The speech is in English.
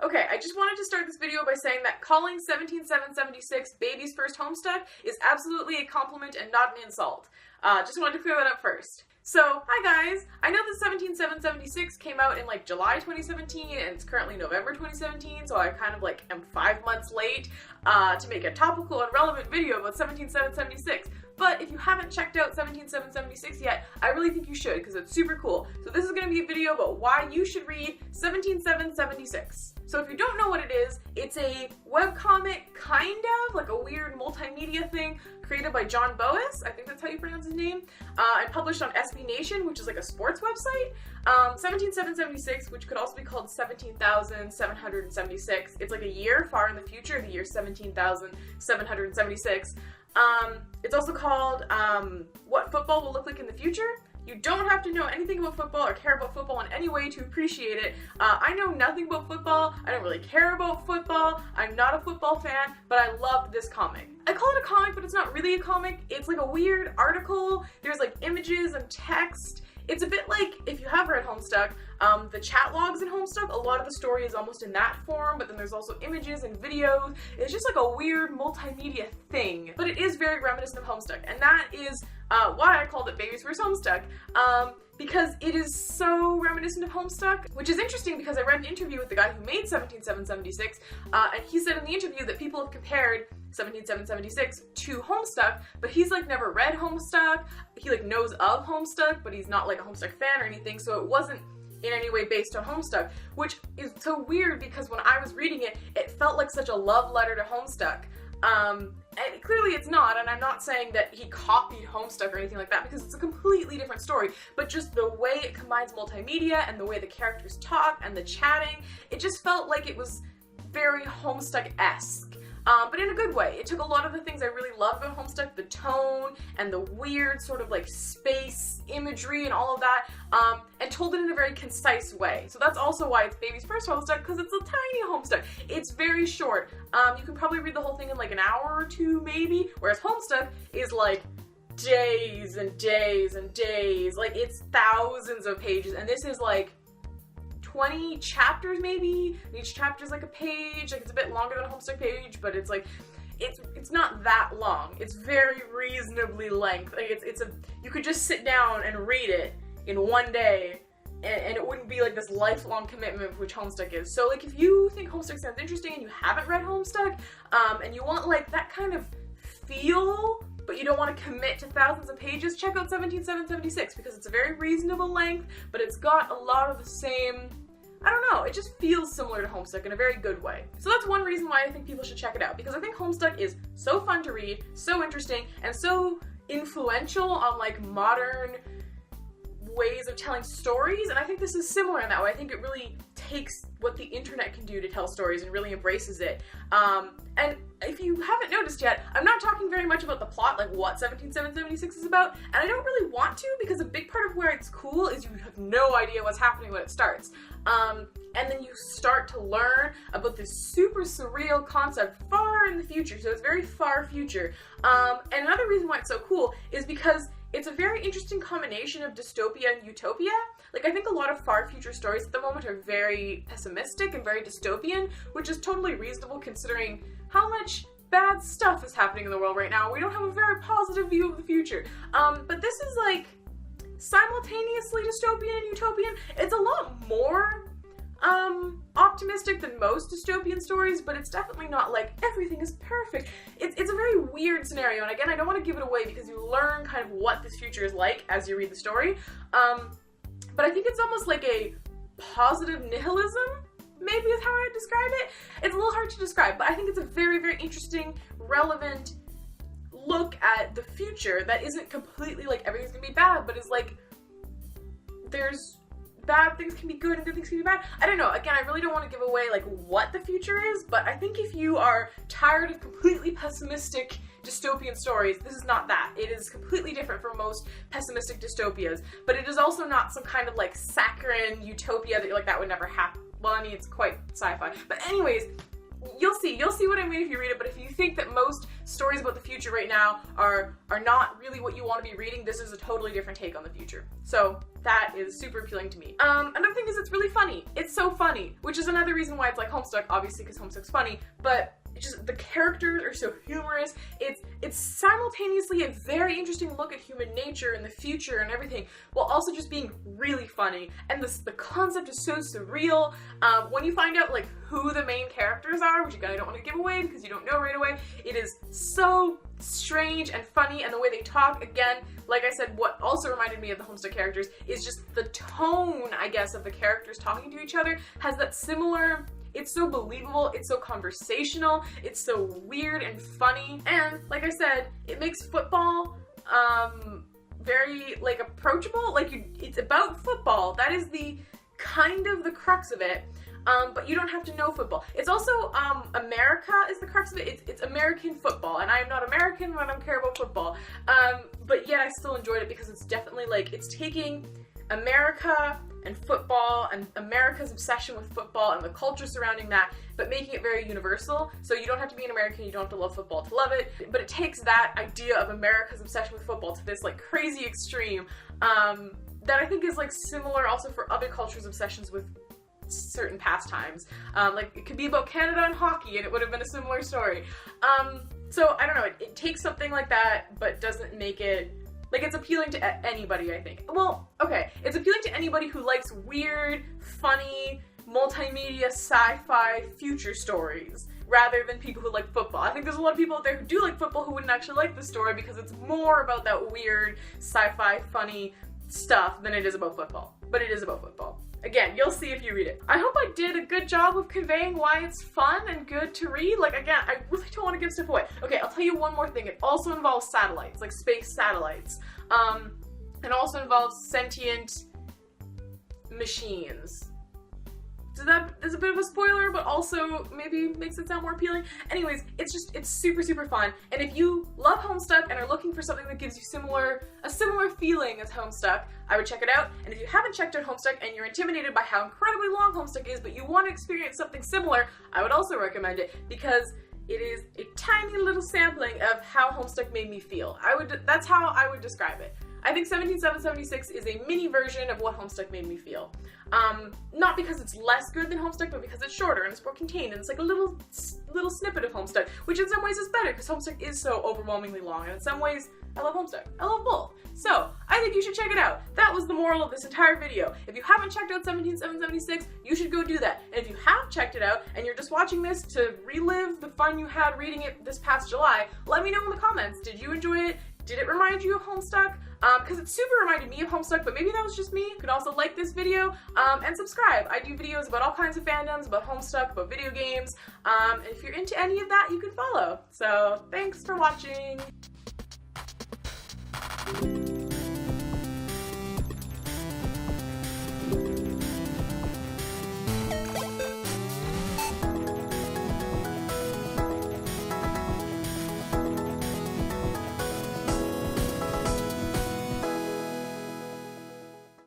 Okay, I just wanted to start this video by saying that calling 17776 baby's first Homestuck is absolutely a compliment and not an insult. Just wanted to clear that up first. So, hi guys! I know that 17776 came out in like July 2017 and it's currently November 2017, so I kind of like am 5 months late to make a topical and relevant video about 17776. But if you haven't checked out 17776 yet, I really think you should because it's super cool. So this is going to be a video about why you should read 17776. So if you don't know what it is, it's a webcomic, kind of, like a weird multimedia thing created by John Boas, I think that's how you pronounce his name, and published on SB Nation, which is like a sports website. 17776, which could also be called 17,776. It's like a year far in the future, the year 17,776. It's also called What Football Will Look Like in the Future. You don't have to know anything about football or care about football in any way to appreciate it. I know nothing about football. I don't really care about football. I'm not a football fan, but I loved this comic. I call it a comic, but it's not really a comic. It's like a weird article. There's like images and text. It's a bit like, if you have read Homestuck, the chat logs in Homestuck, a lot of the story is almost in that form, but then there's also images and videos. It's just like a weird multimedia thing. But it is very reminiscent of Homestuck, and that is why I called it Baby's First Homestuck. Because it is so reminiscent of Homestuck, which is interesting because I read an interview with the guy who made 17776, and he said in the interview that people have compared 17776 to Homestuck, but he's like never read Homestuck. He like knows of Homestuck, but he's not like a Homestuck fan or anything, so it wasn't in any way based on Homestuck, which is so weird because when I was reading it, it felt like such a love letter to Homestuck. And clearly it's not, and I'm not saying that he copied Homestuck or anything like that because it's a completely different story, but just the way it combines multimedia and the way the characters talk and the chatting, it just felt like it was very Homestuck-esque. But in a good way. It took a lot of the things I really loved about Homestuck, the tone and the weird sort of like space imagery and all of that, and told it in a very concise way. So that's also why it's Baby's First Homestuck, because it's a tiny Homestuck. It's very short. You can probably read the whole thing in like an hour or two maybe, whereas Homestuck is like days and days and days. Like it's thousands of pages, and this is like 20 chapters maybe, and each chapter is like a page. Like it's a bit longer than a Homestuck page, but it's like it's not that long. It's very reasonably length. Like you could just sit down and read it in one day, and it wouldn't be like this lifelong commitment, which Homestuck is. So like if you think Homestuck sounds interesting and you haven't read Homestuck, and you want like that kind of feel, but you don't want to commit to thousands of pages, check out 17776 because it's a very reasonable length, but it's got a lot of the same, I don't know, it just feels similar to Homestuck in a very good way. So that's one reason why I think people should check it out, because I think Homestuck is so fun to read, so interesting, and so influential on like modern ways of telling stories, and I think this is similar in that way. I think it really takes what the internet can do to tell stories and really embraces it. And if you haven't noticed yet, I'm not talking very much about the plot, like what 17776 is about, and I don't really want to, because a big part of where it's cool is you have no idea what's happening when it starts. And then you start to learn about this super surreal concept far in the future, so it's very far future. And another reason why it's so cool is because it's a very interesting combination of dystopia and utopia. Like, I think a lot of far future stories at the moment are very pessimistic and very dystopian, which is totally reasonable considering how much bad stuff is happening in the world right now. We don't have a very positive view of the future. But this is like simultaneously dystopian and utopian. It's a lot more optimistic than most dystopian stories, but it's definitely not like everything is perfect. It's a very weird scenario, and again, I don't want to give it away because you learn kind of what this future is like as you read the story. But I think it's almost like a positive nihilism, maybe is how I would describe it. It's a little hard to describe, but I think it's a very, very interesting, relevant look at the future that isn't completely like everything's gonna be bad, but is like there's bad things can be good and good things can be bad. I don't know. Again, I really don't want to give away like what the future is, but I think if you are tired of completely pessimistic dystopian stories, this is not that. It is completely different from most pessimistic dystopias, but it is also not some kind of like saccharine utopia that you're like, that would never happen. Well, I mean, it's quite sci-fi. But anyways, you'll see what I mean if you read it, but if you think that most stories about the future right now are not really what you want to be reading, this is a totally different take on the future. So that is super appealing to me. Another thing is it's really funny. It's so funny, which is another reason why it's like Homestuck, obviously because Homestuck's funny, but just the characters are so humorous. It's simultaneously a very interesting look at human nature and the future and everything, while also just being really funny. And the concept is so surreal. When you find out like who the main characters are, which you kind of don't want to give away because you don't know right away, it is so strange and funny, and the way they talk, again, like I said, what also reminded me of the Homestuck characters is just the tone, I guess, of the characters talking to each other has that similar. It's so believable, it's so conversational, it's so weird and funny, and like I said, it makes football very like approachable. Like it's about football. That is the kind of the crux of it. But you don't have to know football. It's also America is the crux of it. It's American football, and I am not American when I don't care about football. But yet I still enjoyed it because it's definitely like it's taking America and football and America's obsession with football and the culture surrounding that, but making it very universal. So you don't have to be an American, you don't have to love football to love it, but it takes that idea of America's obsession with football to this like crazy extreme that I think is like similar also for other cultures' obsessions with certain pastimes. Like it could be about Canada and hockey and it would have been a similar story. So I don't know, it takes something like that but doesn't make it like it's appealing to anybody, I think. Well, okay, it's appealing to anybody who likes weird, funny, multimedia, sci-fi future stories, rather than people who like football. I think there's a lot of people out there who do like football who wouldn't actually like the story because it's more about that weird, sci-fi, funny stuff than it is about football. But it is about football. Again, you'll see if you read it. I hope I did a good job of conveying why it's fun and good to read. Like, again, I really don't want to give stuff away. Okay, I'll tell you one more thing. It also involves satellites, like space satellites. It also involves sentient machines. So that is a bit of a spoiler, but also maybe makes it sound more appealing. Anyways, it's super, super fun. And if you love Homestuck and are looking for something that gives you a similar feeling as Homestuck, I would check it out. And if you haven't checked out Homestuck and you're intimidated by how incredibly long Homestuck is, but you want to experience something similar, I would also recommend it because it is a tiny little sampling of how Homestuck made me feel. That's how I would describe it. I think 17776 is a mini version of what Homestuck made me feel. Not because it's less good than Homestuck, but because it's shorter and it's more contained and it's like a little snippet of Homestuck, which in some ways is better because Homestuck is so overwhelmingly long, and in some ways, I love Homestuck. I love both. So, I think you should check it out. That was the moral of this entire video. If you haven't checked out 17776, you should go do that. And if you have checked it out and you're just watching this to relive the fun you had reading it this past July, let me know in the comments. Did you enjoy it? Did it remind you of Homestuck? Because it super reminded me of Homestuck, but maybe that was just me. You could also like this video and subscribe. I do videos about all kinds of fandoms, about Homestuck, about video games. And if you're into any of that, you can follow. So thanks for watching.